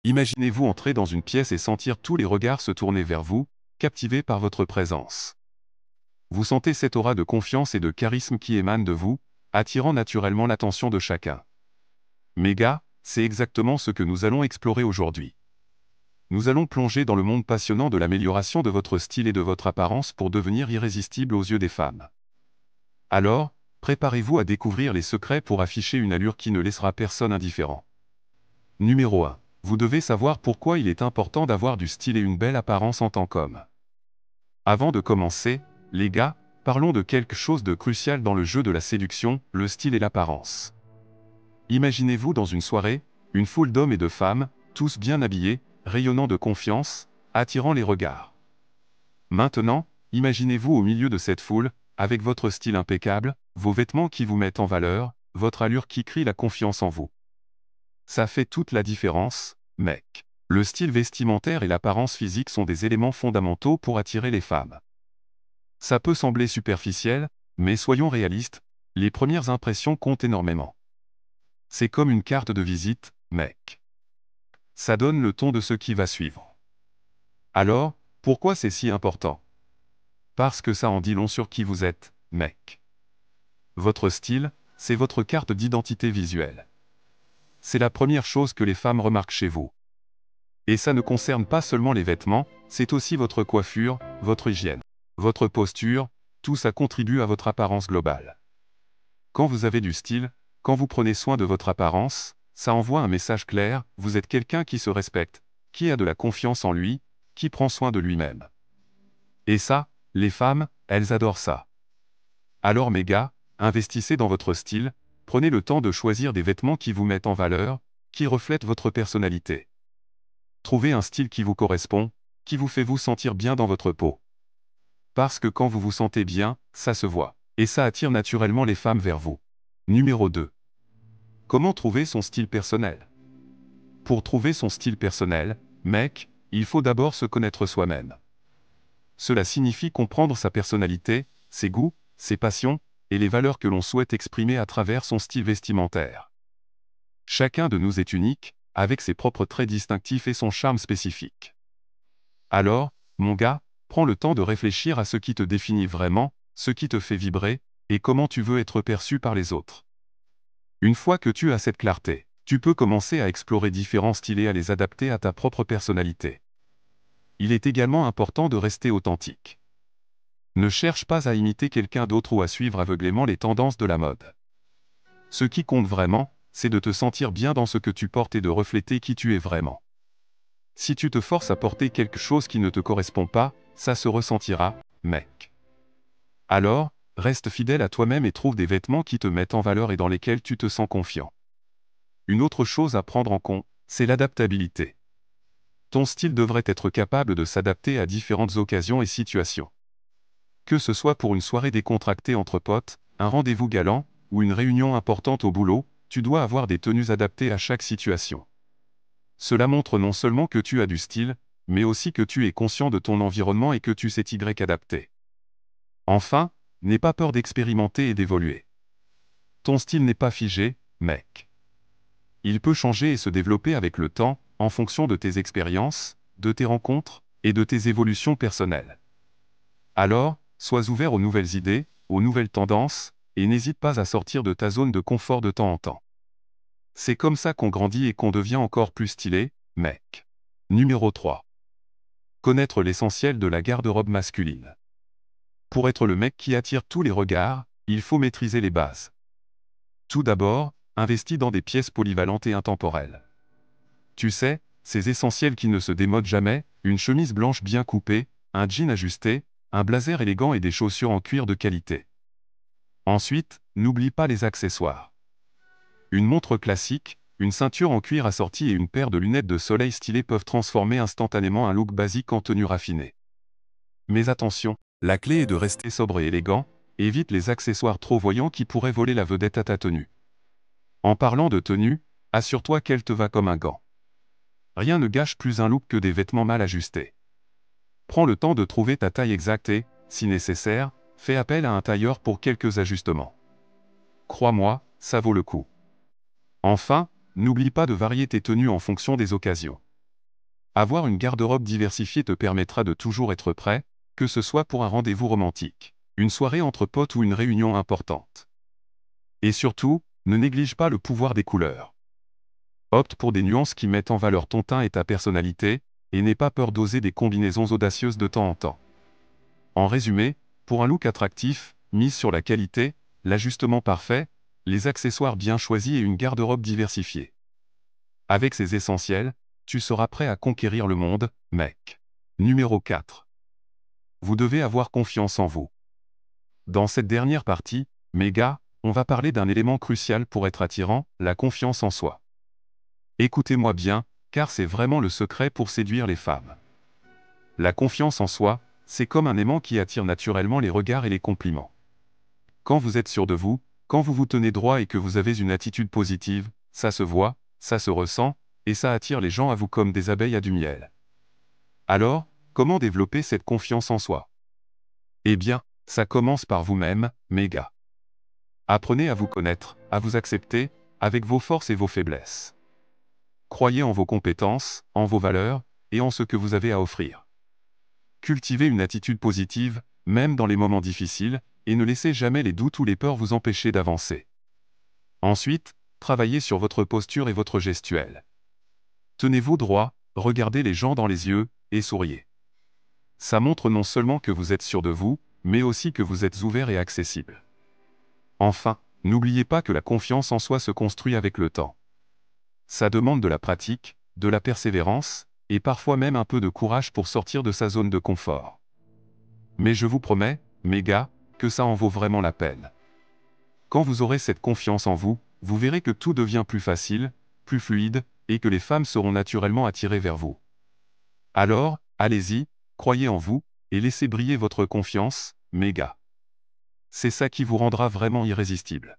Imaginez-vous entrer dans une pièce et sentir tous les regards se tourner vers vous, captivés par votre présence. Vous sentez cette aura de confiance et de charisme qui émane de vous, attirant naturellement l'attention de chacun. Méga, c'est exactement ce que nous allons explorer aujourd'hui. Nous allons plonger dans le monde passionnant de l'amélioration de votre style et de votre apparence pour devenir irrésistible aux yeux des femmes. Alors, préparez-vous à découvrir les secrets pour afficher une allure qui ne laissera personne indifférent. Numéro 1. Vous devez savoir pourquoi il est important d'avoir du style et une belle apparence en tant qu'homme. Avant de commencer, les gars, parlons de quelque chose de crucial dans le jeu de la séduction, le style et l'apparence. Imaginez-vous dans une soirée, une foule d'hommes et de femmes, tous bien habillés, rayonnant de confiance, attirant les regards. Maintenant, imaginez-vous au milieu de cette foule, avec votre style impeccable, vos vêtements qui vous mettent en valeur, votre allure qui crie la confiance en vous. Ça fait toute la différence, mec. Le style vestimentaire et l'apparence physique sont des éléments fondamentaux pour attirer les femmes. Ça peut sembler superficiel, mais soyons réalistes, les premières impressions comptent énormément. C'est comme une carte de visite, mec. Ça donne le ton de ce qui va suivre. Alors, pourquoi c'est si important? Parce que ça en dit long sur qui vous êtes, mec. Votre style, c'est votre carte d'identité visuelle. C'est la première chose que les femmes remarquent chez vous. Et ça ne concerne pas seulement les vêtements, c'est aussi votre coiffure, votre hygiène, votre posture, tout ça contribue à votre apparence globale. Quand vous avez du style, quand vous prenez soin de votre apparence, ça envoie un message clair, vous êtes quelqu'un qui se respecte, qui a de la confiance en lui, qui prend soin de lui-même. Et ça, les femmes, elles adorent ça. Alors mes gars, investissez dans votre style, prenez le temps de choisir des vêtements qui vous mettent en valeur, qui reflètent votre personnalité. Trouvez un style qui vous correspond, qui vous fait vous sentir bien dans votre peau. Parce que quand vous vous sentez bien, ça se voit. Et ça attire naturellement les femmes vers vous. Numéro 2. Comment trouver son style personnel? Pour trouver son style personnel, mec, il faut d'abord se connaître soi-même. Cela signifie comprendre sa personnalité, ses goûts, ses passions, et les valeurs que l'on souhaite exprimer à travers son style vestimentaire. Chacun de nous est unique, avec ses propres traits distinctifs et son charme spécifique. Alors, mon gars, prends le temps de réfléchir à ce qui te définit vraiment, ce qui te fait vibrer, et comment tu veux être perçu par les autres. Une fois que tu as cette clarté, tu peux commencer à explorer différents styles et à les adapter à ta propre personnalité. Il est également important de rester authentique. Ne cherche pas à imiter quelqu'un d'autre ou à suivre aveuglément les tendances de la mode. Ce qui compte vraiment, c'est de te sentir bien dans ce que tu portes et de refléter qui tu es vraiment. Si tu te forces à porter quelque chose qui ne te correspond pas, ça se ressentira, mec. Alors, reste fidèle à toi-même et trouve des vêtements qui te mettent en valeur et dans lesquels tu te sens confiant. Une autre chose à prendre en compte, c'est l'adaptabilité. Ton style devrait être capable de s'adapter à différentes occasions et situations. Que ce soit pour une soirée décontractée entre potes, un rendez-vous galant, ou une réunion importante au boulot, tu dois avoir des tenues adaptées à chaque situation. Cela montre non seulement que tu as du style, mais aussi que tu es conscient de ton environnement et que tu sais t'y adapter. Enfin, n'aie pas peur d'expérimenter et d'évoluer. Ton style n'est pas figé, mec. Il peut changer et se développer avec le temps, en fonction de tes expériences, de tes rencontres, et de tes évolutions personnelles. Alors, sois ouvert aux nouvelles idées, aux nouvelles tendances, et n'hésite pas à sortir de ta zone de confort de temps en temps. C'est comme ça qu'on grandit et qu'on devient encore plus stylé, mec. Numéro 3. Connaître l'essentiel de la garde-robe masculine. Pour être le mec qui attire tous les regards, il faut maîtriser les bases. Tout d'abord, investis dans des pièces polyvalentes et intemporelles. Tu sais, ces essentiels qui ne se démodent jamais, une chemise blanche bien coupée, un jean ajusté, un blazer élégant et des chaussures en cuir de qualité. Ensuite, n'oublie pas les accessoires. Une montre classique, une ceinture en cuir assortie et une paire de lunettes de soleil stylées peuvent transformer instantanément un look basique en tenue raffinée. Mais attention, la clé est de rester sobre et élégant, évite les accessoires trop voyants qui pourraient voler la vedette à ta tenue. En parlant de tenue, assure-toi qu'elle te va comme un gant. Rien ne gâche plus un look que des vêtements mal ajustés. Prends le temps de trouver ta taille exacte et, si nécessaire, fais appel à un tailleur pour quelques ajustements. Crois-moi, ça vaut le coup. Enfin, n'oublie pas de varier tes tenues en fonction des occasions. Avoir une garde-robe diversifiée te permettra de toujours être prêt, que ce soit pour un rendez-vous romantique, une soirée entre potes ou une réunion importante. Et surtout, ne néglige pas le pouvoir des couleurs. Opte pour des nuances qui mettent en valeur ton teint et ta personnalité, et n'aie pas peur d'oser des combinaisons audacieuses de temps en temps. En résumé, pour un look attractif, mise sur la qualité, l'ajustement parfait, les accessoires bien choisis et une garde-robe diversifiée. Avec ces essentiels, tu seras prêt à conquérir le monde, mec. Numéro 4. Vous devez avoir confiance en vous. Dans cette dernière partie, mes gars, on va parler d'un élément crucial pour être attirant, la confiance en soi. Écoutez-moi bien, car c'est vraiment le secret pour séduire les femmes. La confiance en soi, c'est comme un aimant qui attire naturellement les regards et les compliments. Quand vous êtes sûr de vous, quand vous vous tenez droit et que vous avez une attitude positive, ça se voit, ça se ressent, et ça attire les gens à vous comme des abeilles à du miel. Alors, comment développer cette confiance en soi? Eh bien, ça commence par vous-même, mes gars. Apprenez à vous connaître, à vous accepter, avec vos forces et vos faiblesses. Croyez en vos compétences, en vos valeurs, et en ce que vous avez à offrir. Cultivez une attitude positive, même dans les moments difficiles, et ne laissez jamais les doutes ou les peurs vous empêcher d'avancer. Ensuite, travaillez sur votre posture et votre gestuelle. Tenez-vous droit, regardez les gens dans les yeux, et souriez. Ça montre non seulement que vous êtes sûr de vous, mais aussi que vous êtes ouvert et accessible. Enfin, n'oubliez pas que la confiance en soi se construit avec le temps. Ça demande de la pratique, de la persévérance, et parfois même un peu de courage pour sortir de sa zone de confort. Mais je vous promets, mes gars, que ça en vaut vraiment la peine. Quand vous aurez cette confiance en vous, vous verrez que tout devient plus facile, plus fluide, et que les femmes seront naturellement attirées vers vous. Alors, allez-y, croyez en vous, et laissez briller votre confiance, mes gars. C'est ça qui vous rendra vraiment irrésistible.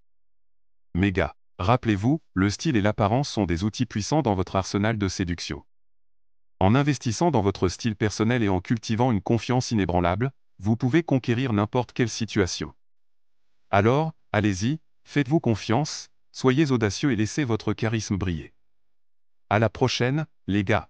Mes gars, rappelez-vous, le style et l'apparence sont des outils puissants dans votre arsenal de séduction. En investissant dans votre style personnel et en cultivant une confiance inébranlable, vous pouvez conquérir n'importe quelle situation. Alors, allez-y, faites-vous confiance, soyez audacieux et laissez votre charisme briller. À la prochaine, les gars.